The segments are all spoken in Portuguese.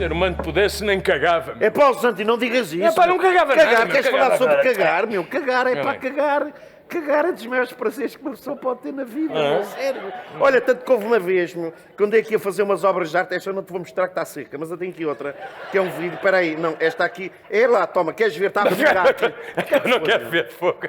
ser humano pudesse, nem cagava. É pá, Santi, não digas isso. É pá, não cagava cagar, nada. Queres cagava falar sobre nada. cagar, meu? Cagar é Meu para bem. cagar. Cagar é dos maiores prazeres que uma pessoa pode ter na vida, meu, sério. Olha, tanto que houve uma vez, meu, que andei aqui a fazer umas obras de arte, esta eu não te vou mostrar que está seca, mas eu tenho aqui outra, que é um vídeo, peraí, não, esta aqui, é lá, toma, queres ver, está a brincar aqui. Eu não quero ver fogo.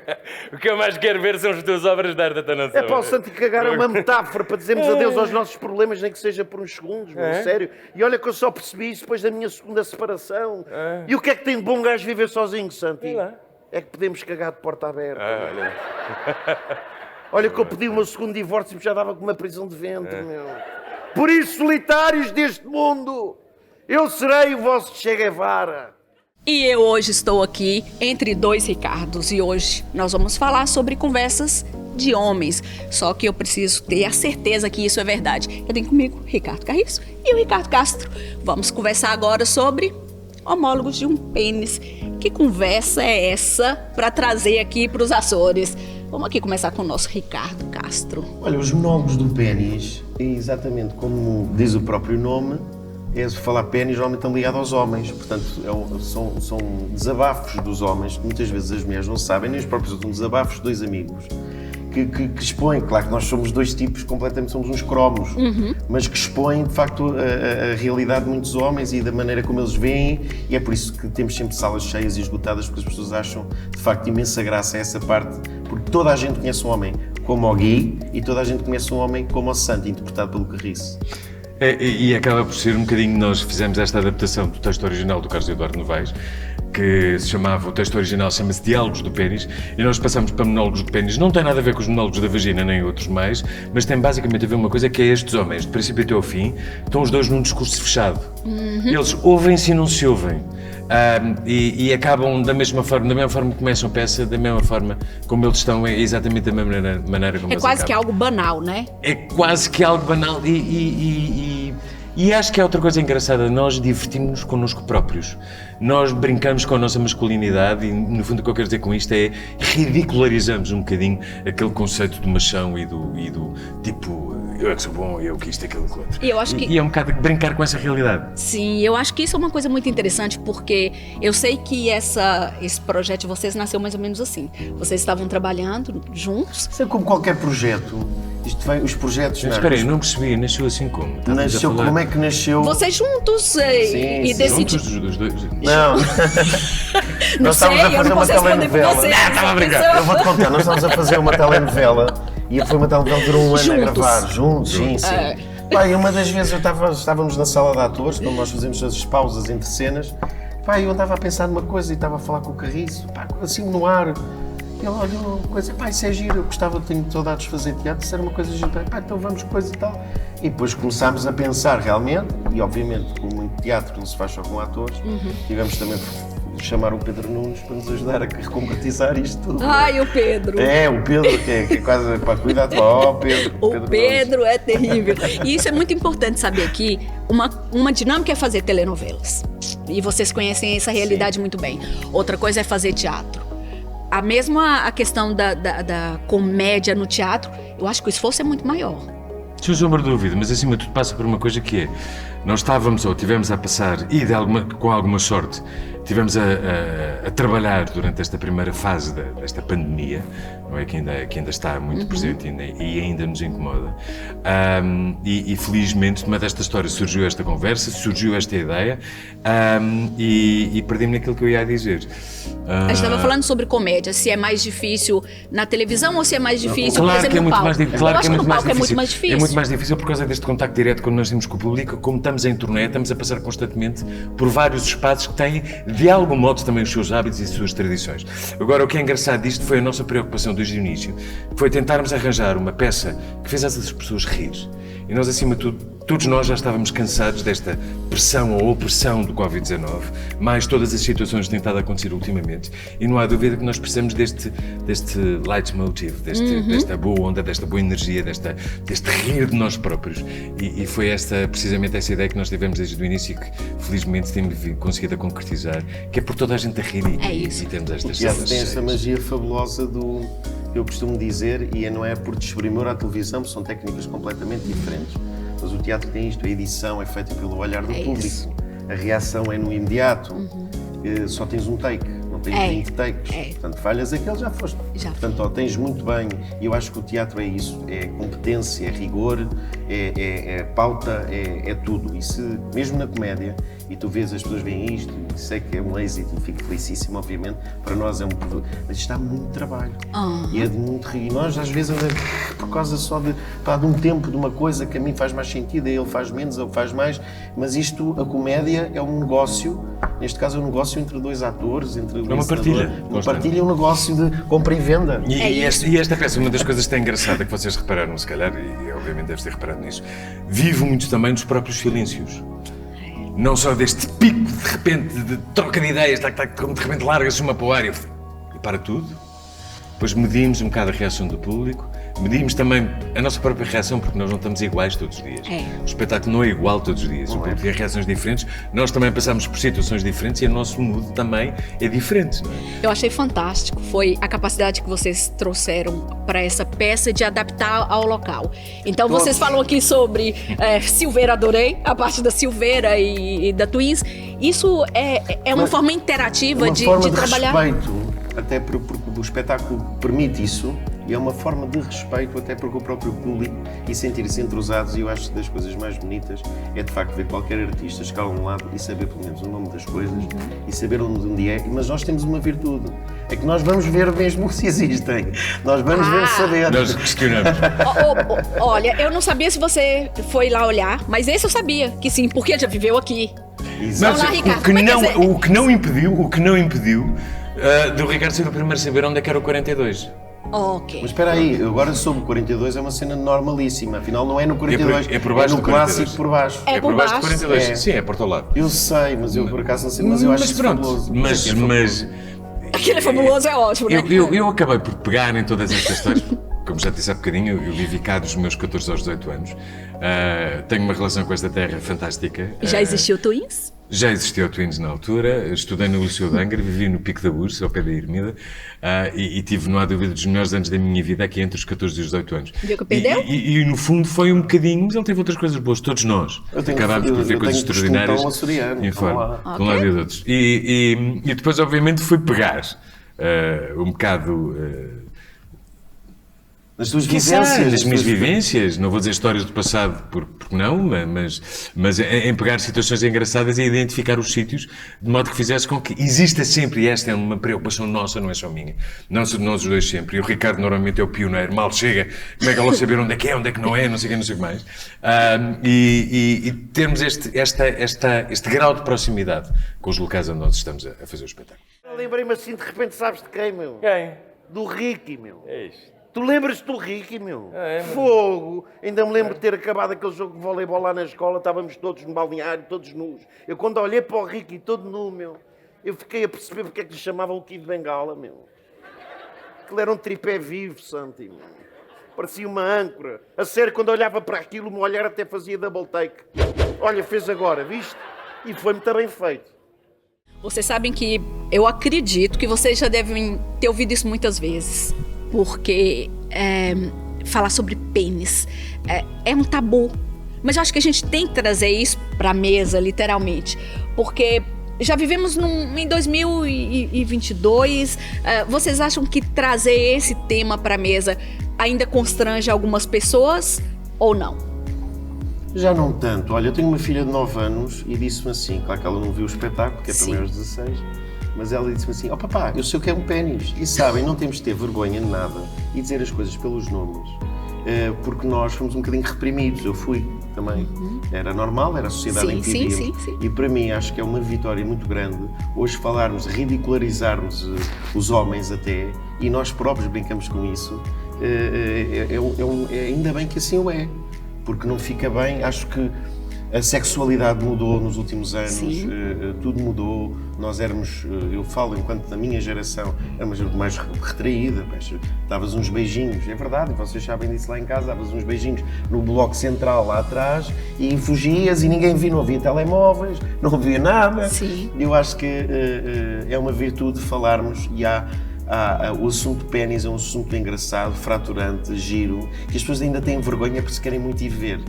O que eu mais quero ver são as tuas obras de arte, até não É pá, o Santi, cagar é uma metáfora para dizermos adeus aos nossos problemas, nem que seja por uns segundos, meu, sério. E olha que eu só percebi isso depois da minha segunda separação. E o que é que tem de bom um gajo viver sozinho, Santi? Sei lá. É que podemos cagar de porta aberta. Olha que eu pedi o meu segundo divórcio e já dava com uma prisão de ventre, meu. Por isso, solitários deste mundo, eu serei o vosso Che Guevara. E eu hoje estou aqui entre dois Ricardos e hoje nós vamos falar sobre conversas de homens. Só que eu preciso ter a certeza que isso é verdade. Eu tenho comigo o Ricardo Carriço e o Ricardo Castro. Vamos conversar agora sobre homólogos de um pênis. Que conversa é essa para trazer aqui para os Açores? Vamos aqui começar com o nosso Ricardo Castro. Olha, os monólogos do pênis, é exatamente como diz o próprio nome, é falar pênis normalmente estão ligados aos homens, portanto são desabafos dos homens, que muitas vezes as mulheres não sabem, nem os próprios são desabafos de dois amigos, que expõem, claro que nós somos dois tipos completamente, somos uns cromos, mas que expõem de facto a realidade de muitos homens e da maneira como eles veem, e é por isso que temos sempre salas cheias e esgotadas, porque as pessoas acham de facto imensa graça a essa parte, porque toda a gente conhece um homem como o Gui e toda a gente conhece um homem como o Santi, interpretado pelo Carriço. E acaba por ser um bocadinho, nós fizemos esta adaptação do texto original do Carlos Eduardo Novaes, que se chamava, o texto original chama-se Diálogos do Pênis, e nós passamos para monólogos do pênis. Não tem nada a ver com os monólogos da vagina nem outros mais, mas tem basicamente a ver uma coisa que é estes homens, de princípio até ao fim, estão os dois num discurso fechado. Eles ouvem-se e não se ouvem. E acabam da mesma forma que começam a peça, da mesma forma como eles estão, é exatamente da mesma maneira como eles quase acabam. que algo banal, né? É quase que algo banal e acho que é outra coisa engraçada, nós divertimos-nos connosco próprios, nós brincamos com a nossa masculinidade e no fundo o que eu quero dizer com isto é ridicularizamos um bocadinho aquele conceito do machão e do tipo, eu é que sou bom, eu que isto, aquilo, que outro. E eu acho que... E é um bocado brincar com essa realidade. Sim, eu acho que isso é uma coisa muito interessante, porque eu sei que esse projeto de vocês nasceu mais ou menos assim. Vocês estavam trabalhando juntos. Isso é como qualquer projeto. Isto vem, os projetos... Mas espera aí, não percebi, nasceu assim como? Nasceu, como é que nasceu? Vocês juntos e decidiram... Juntos os dois? Não. Não Nós sei, estávamos a fazer eu não uma posso responder por telenovela. vocês. estava a brincar. Eu vou-te contar, nós estávamos a fazer uma telenovela e foi uma telenovela que durou um ano a Juntos. gravar. Juntos, sim. Pá, e uma das vezes estávamos na sala de atores, quando nós fazemos as pausas entre cenas, pá, eu andava a pensar numa coisa e estava a falar com o Carriço, pá, assim no ar. Ele olhou uma coisa, pá, isso é giro, eu gostava, tenho saudades de fazer teatro, isso era uma coisa gira, pá, então vamos coisa e tal. E depois começámos a pensar realmente, e obviamente com muito teatro não se faz só com atores, tivemos também de chamar o Pedro Nunes para nos ajudar a concretizar isto tudo. Ai, o Pedro. É, o Pedro, que é quase, pá, cuidado, ó, Pedro. O Pedro é terrível. E isso é muito importante saber aqui. Uma dinâmica é fazer telenovelas. E vocês conhecem essa realidade muito bem. Outra coisa é fazer teatro. A questão da comédia no teatro, eu acho que o esforço é muito maior. Sem sombra de dúvida, mas acima de tudo passa por uma coisa que é, nós estávamos ou tivemos a passar, e com alguma sorte, tivemos a trabalhar durante esta primeira fase desta pandemia, não é? Que ainda está muito presente e ainda nos incomoda. E felizmente, numa desta história surgiu esta conversa, surgiu esta ideia, e perdi-me naquilo que eu ia dizer. A gente estava falando sobre comédia, se é mais difícil na televisão ou se é mais difícil, por exemplo, no palco. Claro que é muito mais difícil. É muito mais difícil. É muito mais difícil por causa deste contacto direto quando nós temos com o público, como estamos em turnê, estamos a passar constantemente por vários espaços que têm, de algum modo, também os seus hábitos e as suas tradições. Agora, o que é engraçado disto foi a nossa preocupação desde o início, foi tentarmos arranjar uma peça que fizesse as pessoas rir. E nós, acima de tudo, todos nós já estávamos cansados desta pressão ou opressão do Covid-19, mais todas as situações que têm estado a acontecer ultimamente. E não há dúvida que nós precisamos deste leitmotiv, desta boa onda, desta boa energia, deste rir de nós próprios. E foi precisamente essa ideia que nós tivemos desde o início e que, felizmente, temos conseguido a concretizar, que é por toda a gente a rir e temos estas salas. Tem essa magia fabulosa do... Eu costumo dizer, e não é por desprimor à televisão, são técnicas completamente diferentes. Mas o teatro tem isto, a edição é feita pelo olhar do público. a reação é no imediato, só tens um take, não tens 20 takes. Portanto, falhas aquele, já foste. Portanto, tens muito bem, e eu acho que o teatro é isso, é competência, é rigor, é pauta, é tudo. E se, mesmo na comédia, e tu vês as pessoas veem isto, e sei que é um êxito, e fico felicíssimo, obviamente, para nós é um produto, mas isto dá muito trabalho, e é de muito rigor. E nós, às vezes, por causa só de um tempo, de uma coisa que a mim faz mais sentido, a ele faz menos, a ele faz mais, mas isto, a comédia é um negócio, neste caso é um negócio entre dois atores, entre o uma partilha. Uma partilha é um negócio de compra e venda. E esta peça, uma das coisas que tem engraçada, que vocês repararam, se calhar, e obviamente deves ter reparado nisso, vive muito também dos próprios silêncios. Não só deste pico, de repente, de troca de ideias, como de repente larga-se uma para o ar e para tudo. Depois medimos um bocado a reação do público, medimos também a nossa própria reação, porque nós não estamos iguais todos os dias. O espetáculo não é igual todos os dias, o público tem reações diferentes, nós também passamos por situações diferentes e o nosso mood também é diferente, não é? Eu achei fantástico, foi a capacidade que vocês trouxeram para essa peça de adaptar ao local. Então vocês falam aqui sobre Silveira, adorei a parte da Silveira e da Twins. Isso é uma forma interativa uma forma de trabalhar. Respeito, até porque o espetáculo permite isso, e é uma forma de respeito até porque o próprio público e sentir-se entrosados, e eu acho que das coisas mais bonitas é de facto ver qualquer artista chegar a um lado e saber pelo menos o nome das coisas e saber onde é, mas nós temos uma virtude, é que nós vamos ver mesmo se existem, nós vamos ver saber. Nós questionamos. Olha, eu não sabia se você foi lá olhar, mas esse eu sabia que sim, porque ele já viveu aqui. Exato. Vamos lá, Ricardo, o que não impediu do Ricardo ser o primeiro a saber onde é que era o 42. Ok. Mas espera aí, agora sobre o 42 é uma cena normalíssima, afinal não é no 42, é por baixo no do 42. clássico por baixo. É por baixo. Do 42. É. Sim, é Porto ao lado. Eu sei, mas eu por acaso não sei, mas eu acho isso pronto, fabuloso. mas Aquele é fabuloso, é ótimo, né? eu acabei por pegar em todas estas histórias. Como já disse há bocadinho, eu vivi cá dos meus 14 aos 18 anos. Tenho uma relação com esta terra fantástica. Já existiu Twins? Já existiu o Twins na altura, estudei no Liceu de Angra, vivi no Pico da Ursa, ao pé da Ermida, e tive, não há dúvida, dos melhores anos da minha vida aqui entre os 14 e os 18 anos. Viu que perdeu? E no fundo foi um bocadinho, mas ele teve outras coisas boas, todos nós. Acabámos por ver coisas extraordinárias. Em fora, de um lado e do outro. E depois, obviamente, fui pegar um bocado... As tuas vivências. Das minhas vivências, não vou dizer histórias do passado, porque não, mas em pegar situações engraçadas e identificar os sítios, de modo que fizesse com que exista sempre, e esta é uma preocupação nossa, não é só minha, nós os dois sempre, e o Ricardo normalmente é o pioneiro, mal chega, como é que ele saber onde é que não é, não sei o que mais, e termos este grau de proximidade com os locais onde nós estamos a fazer o espetáculo. Lembrei-me assim, de repente, sabes de quem, meu? Quem? Do Ricky, meu. É isto. Tu lembras-te do Ricky, meu? É, mas... Fogo! Ainda me lembro de ter acabado aquele jogo de voleibol lá na escola, estávamos todos no balneário, todos nus. Eu quando olhei para o Ricky todo nu, meu, eu fiquei a perceber porque é que lhe chamavam o Kid Bengala, meu. Aquilo era um tripé vivo, Santi, meu. Parecia uma âncora. A sério, quando olhava para aquilo, o meu olhar até fazia double take. Olha, fez agora, viste? E foi muito bem feito. Vocês sabem que eu acredito que vocês já devem ter ouvido isso muitas vezes. Porque falar sobre pênis é um tabu. Mas eu acho que a gente tem que trazer isso para a mesa, literalmente. Porque já vivemos em 2022. Vocês acham que trazer esse tema para a mesa ainda constrange algumas pessoas ou não? Já não tanto. Olha, eu tenho uma filha de 9 anos e disse-me assim, claro que ela não viu o espetáculo, que é também aos 16, mas ela disse-me assim, papá, eu sei o que é um pénis. E sabem, não temos de ter vergonha de nada e dizer as coisas pelos nomes, porque nós fomos um bocadinho reprimidos, eu fui também. Era normal, era a sociedade em que vivíamos. Sim. E para mim acho que é uma vitória muito grande hoje falarmos, ridicularizarmos os homens até, e nós próprios brincamos com isso. Ainda bem que assim o é. Porque não fica bem, acho que a sexualidade mudou nos últimos anos, tudo mudou, nós éramos, eu falo enquanto da minha geração, éramos mais retraída, davas uns beijinhos, é verdade, vocês sabem disso lá em casa, davas uns beijinhos no bloco central lá atrás e fugias e ninguém via, não havia telemóveis, não havia nada. Sim. Eu acho que é uma virtude falarmos e há O assunto pénis é um assunto engraçado, fraturante, giro, que as pessoas ainda têm vergonha porque se querem muito ir ver.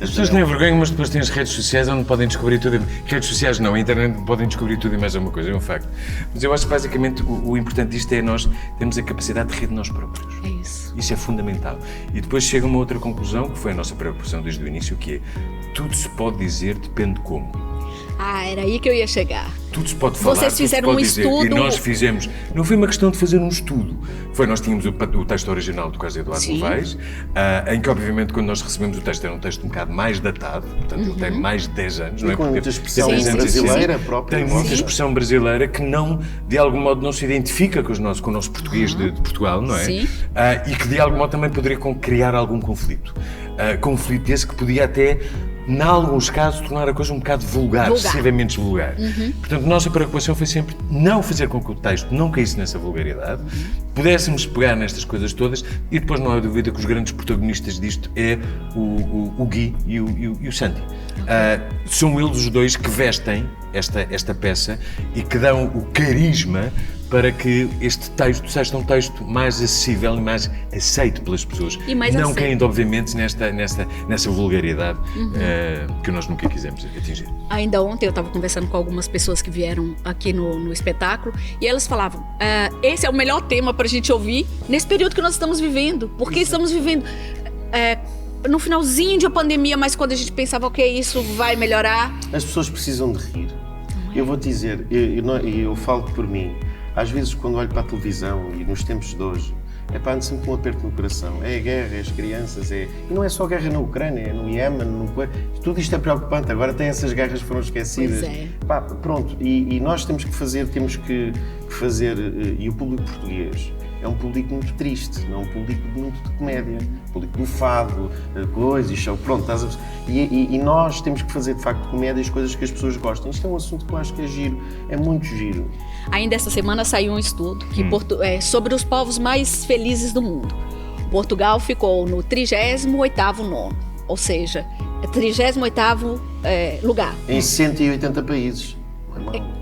As pessoas têm vergonha, mas depois têm as redes sociais onde podem descobrir tudo. Redes sociais não, a internet podem descobrir tudo e mais alguma coisa, é um facto. Mas eu acho que basicamente o importante disto é nós termos a capacidade de rir de nós próprios. É isso. Isso é fundamental. E depois chega uma outra conclusão, que foi a nossa preocupação desde o início, que é tudo se pode dizer, depende como. Era aí que eu ia chegar. Tudo se pode falar, Vocês tudo se fizeram pode um dizer. estudo. E nós fizemos. Não foi uma questão de fazer um estudo. Nós tínhamos o texto original do caso Eduardo Sim. Novaes, em que, obviamente, quando nós recebemos o texto, era um texto um bocado mais datado, portanto, ele tem mais de 10 anos, não é? com Porque muita expressão tem 10 anos brasileira assim, própria. Tem muita expressão brasileira que não, de algum modo, não se identifica com o nosso português de Portugal, não é? Sim. E que, de algum modo, também poderia criar algum conflito. Conflito esse que podia até, em alguns casos, tornar a coisa um bocado vulgar. Excessivamente vulgar. Portanto, a nossa preocupação foi sempre não fazer com que o texto não caísse nessa vulgaridade, pudéssemos pegar nestas coisas todas, e depois não há dúvida que os grandes protagonistas disto é o Gui e o Santi. São eles os dois que vestem esta peça e que dão o carisma para que este texto seja um texto mais acessível e mais aceito pelas pessoas. E mais não aceito. caindo, obviamente, nessa vulgaridade que nós nunca quisemos atingir. Ainda ontem eu estava conversando com algumas pessoas que vieram aqui no espetáculo e elas falavam, esse é o melhor tema para a gente ouvir nesse período que nós estamos vivendo, porque estamos vivendo no finalzinho de uma pandemia, mas quando a gente pensava, ok, isso vai melhorar. As pessoas precisam de rir. Eu vou te dizer, eu falo por mim, às vezes quando olho para a televisão e nos tempos de hoje, ando sempre com um aperto no coração. É a guerra, é as crianças, e não é só a guerra na Ucrânia, é no Iémen, tudo isto é preocupante. Agora até essas guerras foram esquecidas. Pois é. Pronto, e nós temos que fazer, e o público português é um público muito triste, não é um público muito de comédia, público do fado, coisas, show, pronto, estás a ver? E nós temos que fazer de facto comédias, coisas que as pessoas gostam. Isto é um assunto que eu acho que é giro, é muito giro. Ainda essa semana saiu um estudo que sobre os povos mais felizes do mundo. Portugal ficou no 38º nono, ou seja, 38º lugar. Em 180 países. Não é mau.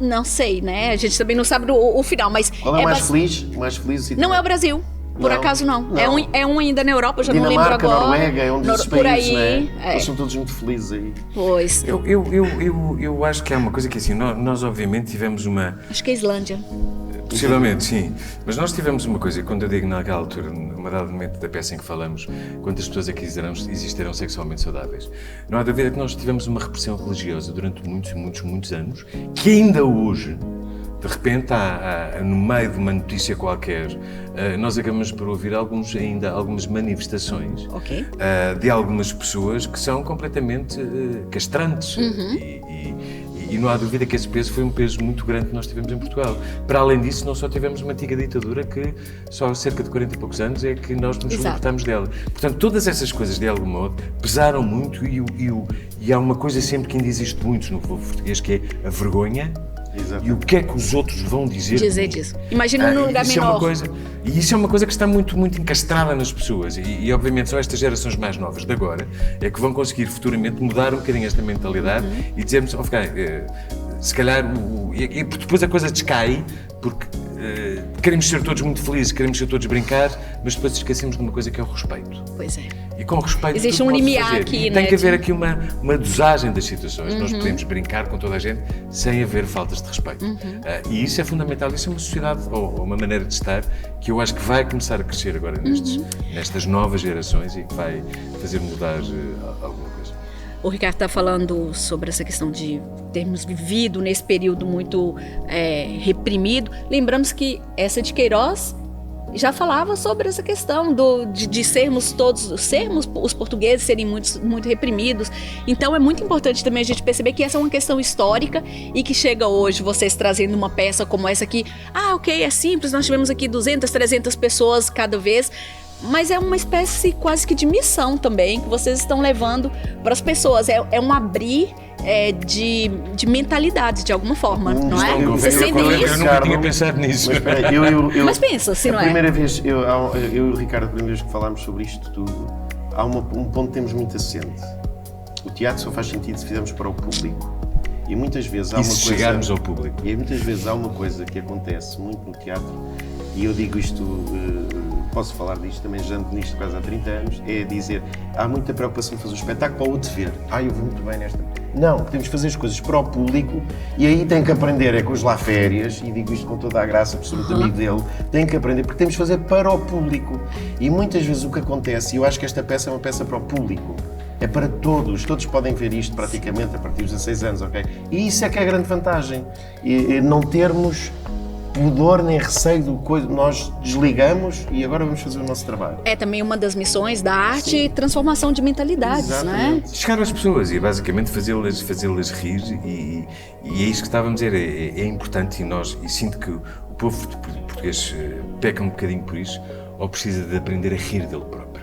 Não sei, né? A gente também não sabe o final, mas... Qual é o mais feliz? O mais feliz? Não é o Brasil. Por Não, acaso não. não. É um ainda na Europa, eu já não lembro Dinamarca, agora. Noruega, é um desses por países, aí, não é? Eles são todos muito felizes aí. Pois. Eu acho que há uma coisa que assim, nós obviamente tivemos uma... Acho que é a Islândia. Possivelmente, sim. Mas nós tivemos uma coisa, quando eu digo naquela altura, numa dado momento da peça em que falamos, quantas pessoas aqui existiram sexualmente saudáveis, não há dúvida que nós tivemos uma repressão religiosa durante muitos anos, que ainda hoje, de repente, no meio de uma notícia qualquer, nós acabamos por ouvir algumas manifestações de algumas pessoas que são completamente castrantes. E não há dúvida que esse peso foi um peso muito grande que nós tivemos em Portugal. Para além disso, não só tivemos uma antiga ditadura que só há cerca de 40 e poucos anos é que nós nos libertamos dela. Portanto, todas essas coisas, de algum modo, pesaram muito e há uma coisa sempre que ainda existe muito no povo português, que é a vergonha. Exato. E o que é que os outros vão dizer Disso. Imagina num lugar menor. E isso é uma coisa que está muito encastrada nas pessoas. E obviamente só estas gerações mais novas de agora é que vão conseguir futuramente mudar um bocadinho esta mentalidade e dizermos, se calhar, e depois a coisa descai, porque queremos ser todos muito felizes, queremos ser todos brincar, mas depois esquecemos de uma coisa que é o respeito. Pois é. E com respeito existe tudo um pode-se limiar fazer. aqui, e né? tem que haver aqui uma dosagem das situações. Nós podemos brincar com toda a gente sem haver faltas de respeito. E isso é fundamental. Isso é uma sociedade ou uma maneira de estar que eu acho que vai começar a crescer agora nestas novas gerações e que vai fazer mudar alguma coisa. O Ricardo está falando sobre essa questão de termos vivido nesse período muito reprimido. Lembramos que essa de Queiroz já falava sobre essa questão de sermos os portugueses serem muito reprimidos. Então é muito importante também a gente perceber que essa é uma questão histórica e que chega hoje vocês trazendo uma peça como essa aqui. Ok, é simples, nós tivemos aqui 200, 300 pessoas cada vez, mas é uma espécie quase que de missão também que vocês estão levando para as pessoas. É um abrir de mentalidade, de alguma forma, não é? Você sente Eu isso? nunca tinha pensado nisso. Mas espera, Mas pensa, se não é? primeira vez, eu e o Ricardo, a primeira vez que falámos sobre isto tudo, há um ponto que temos muito assente. O teatro só faz sentido se fizermos para o público. E muitas vezes há E uma se coisa... chegarmos ao público? E muitas vezes há uma coisa que acontece muito no teatro, e eu digo isto, posso falar disto também, já ando nisto quase há 30 anos, é dizer, há muita preocupação em fazer o espetáculo para o outro ver. Eu vou muito bem nesta. Não, temos que fazer as coisas para o público, e aí tem que aprender, é com os lá férias, e digo isto com toda a graça, por ser muito amigo dele, tem que aprender, porque temos que fazer para o público. E muitas vezes o que acontece, e eu acho que esta peça é uma peça para o público, é para todos podem ver isto praticamente a partir dos 16 anos, ok? E isso é que é a grande vantagem, e não termos pudor nem receio do coisa, nós desligamos e agora vamos fazer o nosso trabalho. É também uma das missões da arte, transformação de mentalidades, né? Chegar às pessoas e basicamente fazê-las rir e é isso que estávamos a dizer, é importante e sinto que o povo português peca um bocadinho por isso ou precisa de aprender a rir dele próprio.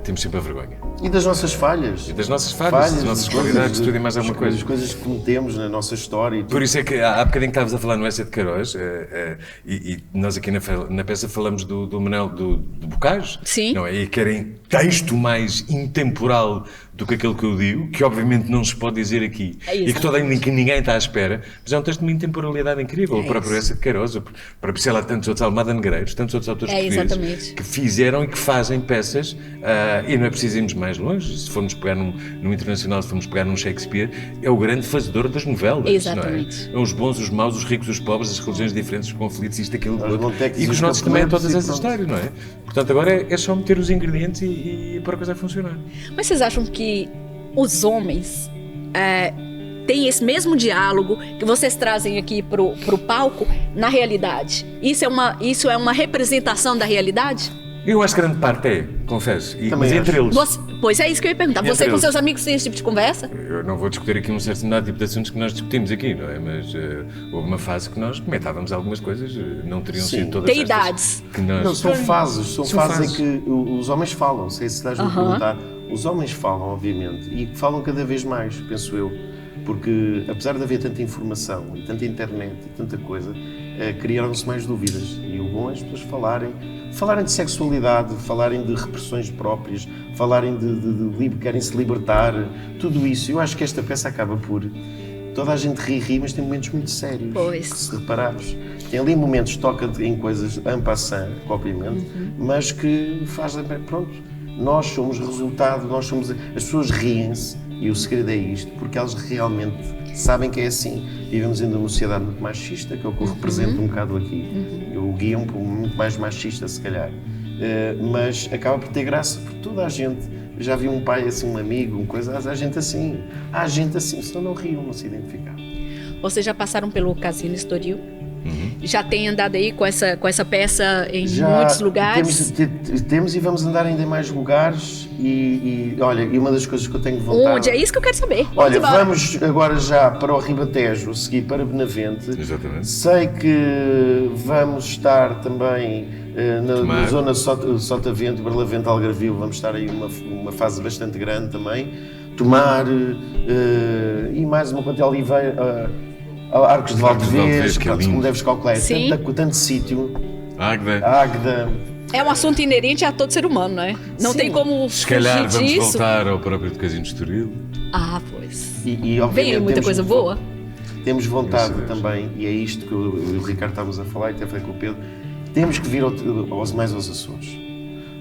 Temos sempre a vergonha. E das nossas falhas. E das nossas falhas, das nossas qualidades, tudo e mais alguma coisa. As coisas que cometemos na nossa história. Por isso é que há bocadinho que estavas a falar no Essa de Queiroz e nós aqui na peça falamos do Manuel do Bocage. Sim. Não é? E querem texto mais intemporal do que aquele que eu digo, que obviamente não se pode dizer aqui e que ninguém está à espera, mas é um texto de uma intemporalidade incrível. O próprio Essa de Queiroz, para sei lá, tantos outros, Almada Negreiros, tantos outros autores portugueses que fizeram e que fazem peças e não é preciso irmos mais longe. Se formos pegar num internacional, se formos pegar num Shakespeare, é o grande fazedor das novelas. Exatamente. Não é? Os bons, os maus, os ricos, os pobres, as religiões diferentes, os conflitos, isto, aquilo, outro. Montecos E que os nossos também é todas essas pronto. histórias, não é? Portanto, agora é só meter os ingredientes e pôr a coisa a funcionar. Mas vocês acham que os homens têm esse mesmo diálogo que vocês trazem aqui pro palco na realidade? Isso é uma representação da realidade? Eu acho que grande parte é, confesso. Mas acho. entre eles. Pois é isso que eu ia perguntar. Entre Você com eles. seus amigos tem esse tipo de conversa? Eu não vou discutir aqui um certo tipo de assuntos que nós discutimos aqui, não é? Mas houve uma fase que nós comentávamos algumas coisas, não teriam Sim. sido todas Tem estas idades. que nós... Não, são fases São fases fases. em que os homens falam, sei se estás a perguntar. Os homens falam, obviamente, e falam cada vez mais, penso eu, porque apesar de haver tanta informação e tanta internet e tanta coisa, criaram-se mais dúvidas. E o bom é as pessoas falarem de sexualidade, falarem de repressões próprias, falarem de querem se libertar, tudo isso. Eu acho que esta peça acaba por... Toda a gente ri, mas tem momentos muito sérios. Pois. Se reparares. Tem ali momentos que toca em coisas en passant, obviamente, mas que faz... Pronto, nós somos resultado, as pessoas riem-se, e o segredo é isto, porque elas realmente sabem que é assim. Vivemos ainda numa sociedade muito machista, que é o que eu represento um bocado aqui. Eu guio muito mais machista, se calhar. Mas acaba por ter graça, porque toda a gente... Já vi um pai assim, um amigo, uma coisa, há gente assim, senão não riam, não se identificavam. Vocês já passaram pelo Casino Estoril? Já tem andado aí com essa peça em muitos lugares? Temos e vamos andar ainda em mais lugares olha, e uma das coisas que eu tenho vontade... Onde? É isso que eu quero saber. Olha, embora. vamos agora já para o Ribatejo, seguir para Benavente. Exatamente. Sei que vamos estar também na zona Sotavento, Barlavento, Algarvio, vamos estar aí uma fase bastante grande também. Tomar e mais uma quantia Oliveira... Arcos de Valdevez, que é lindo. como deves calcular, Sim. tanto sítio, Águeda. Águeda. É um assunto inerente a todo ser humano, não é? Não Sim. tem como Se calhar fugir vamos disso. voltar ao próprio de Casino de Estoril. Ah, pois. E obviamente, Vem aí muita coisa boa. Temos vontade Isso mesmo. também, e é isto que eu e o Ricardo estávamos a falar, e até falei com o Pedro, temos que vir mais aos Açores.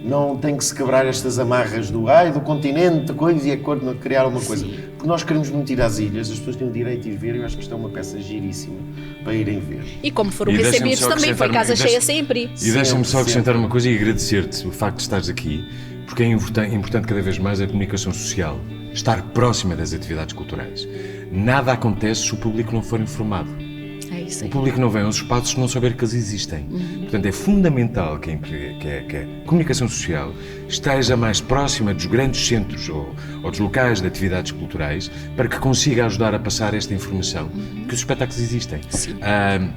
Não tem que se quebrar estas amarras do continente, coisa e acordo, criar uma coisa. Porque nós queremos muito ir às ilhas, as pessoas têm o direito de ir ver, eu acho que isto é uma peça giríssima para irem ver. E como foram E deixa-me recebidos só também, foi casa acrescentar- cheia sempre. E deixa-me só Sempre, acrescentar uma coisa e agradecer-te o facto de estares aqui, porque é importante cada vez mais a comunicação social, estar próxima das atividades culturais. Nada acontece se o público não for informado. É isso O aí. público não vem aos espaços se não souber que eles existem. Portanto, é fundamental que a comunicação social esteja mais próxima dos grandes centros ou dos locais de atividades culturais para que consiga ajudar a passar esta informação que os espetáculos existem.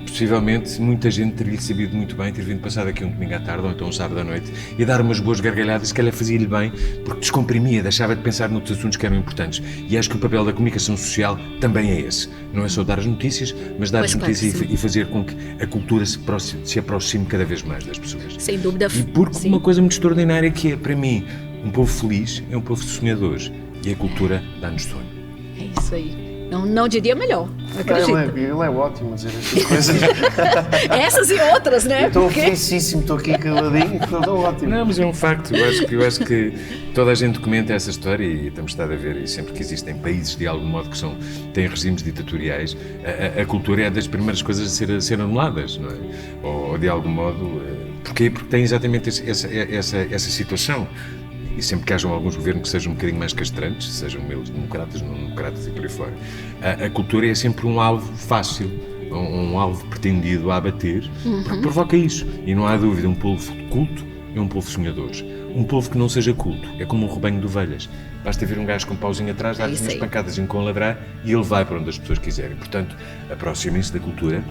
Possivelmente, muita gente teria sabido muito bem ter vindo passar aqui um domingo à tarde ou então um sábado à noite e dar umas boas gargalhadas, se calhar fazia-lhe bem, porque descomprimia, deixava de pensar noutros assuntos que eram importantes. E acho que o papel da comunicação social também é esse. Não é só dar as notícias, mas dar Pois, as claro notícias que sim. e fazer com que a cultura se aproxime cada vez mais das pessoas. Sem dúvida. E porque sim. uma coisa muito extraordinária que é, para mim, um povo feliz é um povo sonhador e a cultura dá-nos sonho. É isso aí. Não diria melhor, acredito. Ele é ótimo a dizer estas coisas. Essas e outras, né? Estou Porque felicíssimo, estou aqui caladinho, estou ótimo. Não, mas é um facto. Eu acho que toda a gente comenta essa história e temos estado a ver, e sempre que existem países de algum modo que têm regimes ditatoriais, a cultura é das primeiras coisas a ser anuladas, não é? Ou de algum modo. Porquê? Porque tem exatamente essa situação. E sempre que hajam alguns governos que sejam um bocadinho mais castrantes, sejam eles democratas, não democratas e por aí fora, a cultura é sempre um alvo fácil, um alvo pretendido a abater, porque provoca isso. E não há dúvida, um povo culto é um povo de sonhadores. Um povo que não seja culto é como um rebanho de ovelhas. Basta ver um gajo com um pauzinho atrás, dar-lhe isso umas aí. pancadas com a ladrar e ele vai para onde as pessoas quiserem. Portanto, aproximem-se da cultura.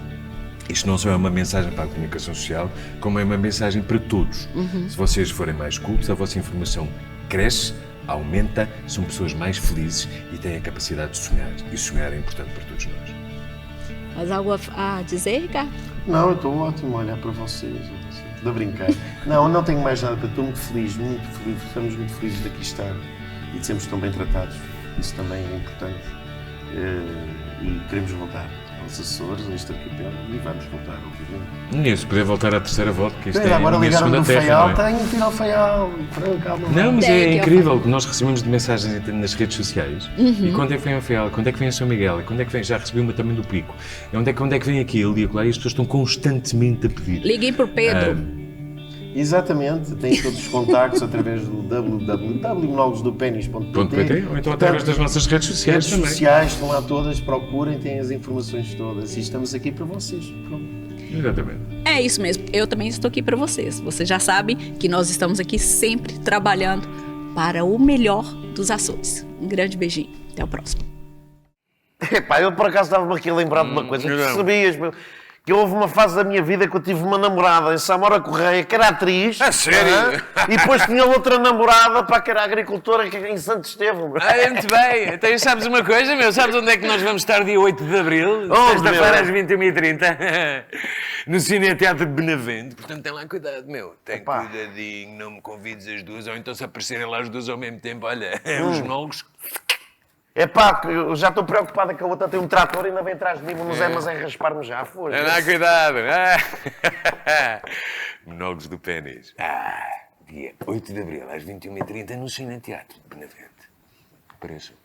Isto não só é uma mensagem para a comunicação social, como é uma mensagem para todos. Se vocês forem mais cultos, a vossa informação cresce, aumenta, são pessoas mais felizes e têm a capacidade de sonhar. E sonhar é importante para todos nós. mais algo a dizer, Ricardo? Não, eu estou ótimo a olhar para vocês. Estou a brincar. Não tenho mais nada, estou muito feliz, estamos muito felizes de aqui estar e de sermos tão bem tratados. Isso também é importante. E queremos voltar aos Açores, a este arquipélago, e vamos voltar, obviamente. E se puder voltar à terceira volta, que isto Bem, é agora a minha ligaram segunda do terra, Faial, não é? tenho que ir ao Faial, calma. Não, mas Tem é que ir ao incrível que nós recebemos de mensagens nas redes sociais. E quando é que vem ao Faial? Quando é que vem a São Miguel? E quando é que vem? Já recebi uma também do Pico. E onde é que vem aquilo e acolá? E as pessoas estão constantemente a pedir. Liguem pro Pedro. Exatamente, tem todos os contactos através do www.monólogosdopenis.pt Ou então através das nossas redes sociais redes também. sociais, estão lá todas, procurem, têm as informações todas e estamos aqui para vocês. Pronto. Exatamente. É isso mesmo, eu também estou aqui para vocês. Vocês já sabem que nós estamos aqui sempre trabalhando para o melhor dos Açores. Um grande beijinho, até o próximo. Epá, eu por acaso estava-me aqui a lembrar de uma coisa. Tu não. sabias, meu, que houve uma fase da minha vida que eu tive uma namorada em Samora Correia, que era atriz. A sério? Aham. E depois tinha outra namorada, pá, que era agricultora, que em Santo Estevão. meu. Muito bem. Então, sabes uma coisa, meu? Sabes onde é que nós vamos estar dia 8 de Abril? Onde, Sexta-feira meu? às 21h30. No Cine Teatro de Benavente. Portanto, tem lá cuidado, meu. Tem Epá. cuidadinho, não me convides as duas. Ou então se aparecerem lá as duas ao mesmo tempo, olha, os monólogos. Epá, eu já estou preocupada que a outra tem um trator e ainda vem atrás de mim, mas é raspar-me já, foi. Dá cuidado. Monólogos do Pênis. Dia 8 de Abril, às 21h30, no Cine Teatro de Benavente. Apareçam.